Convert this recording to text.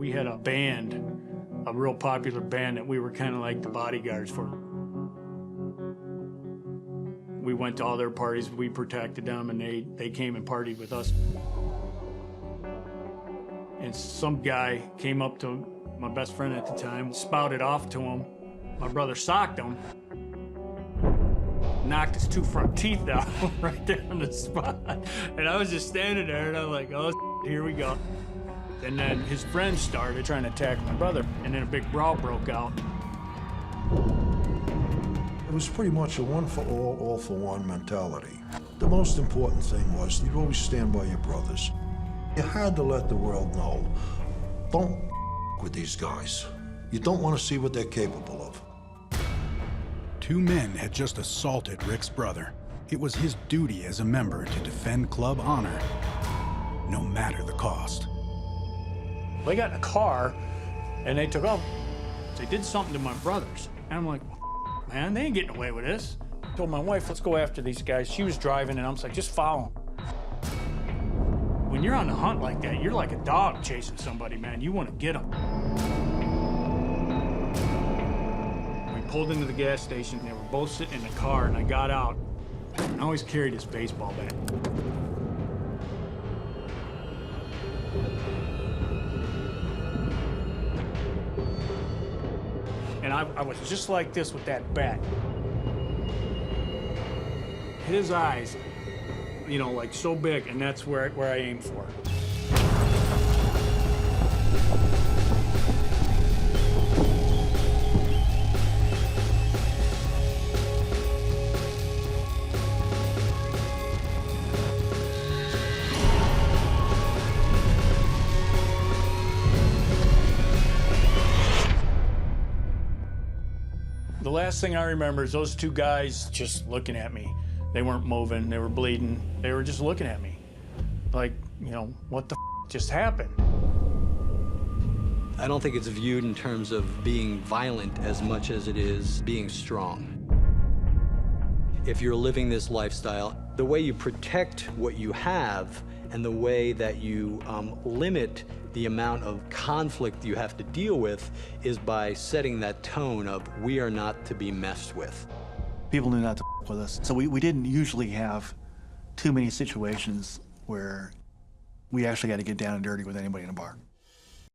We had a band, a real popular band that we were kind of like the bodyguards for. We went to all their parties, we protected them, and they came and partied with us. And some guy came up to my best friend at the time, spouted off to him. My brother socked him, knocked his 2 front teeth out right there on the spot. And I was just standing there, and I'm like, oh, here we go. And then his friends started trying to attack my brother, and then a big brawl broke out. It was pretty much a one for all for one mentality. The most important thing was you'd always stand by your brothers. You had to let the world know, don't with these guys. You don't want to see what they're capable of. 2 men had just assaulted Rick's brother. It was his duty as a member to defend club honor, no matter the cost. They got in a car, and they took off. They did something to my brothers. And I'm like, man, they ain't getting away with this. I told my wife, let's go after these guys. She was driving, and I'm like, just follow them. When you're on the hunt like that, you're like a dog chasing somebody, man. You want to get them. We pulled into the gas station. They were both sitting in the car, and I got out. I always carried this baseball bat. And I was just like this with that bat. His eyes, you know, like so big, and that's where I aimed for. The last thing I remember is those 2 guys just looking at me. They weren't moving, they were bleeding. They were just looking at me. Like, you know, what the just happened? I don't think it's viewed in terms of being violent as much as it is being strong. If you're living this lifestyle, the way you protect what you have and the way that you limit the amount of conflict you have to deal with is by setting that tone of, we are not to be messed with. People knew not to with us, so we didn't usually have too many situations where we actually had to get down and dirty with anybody in a bar.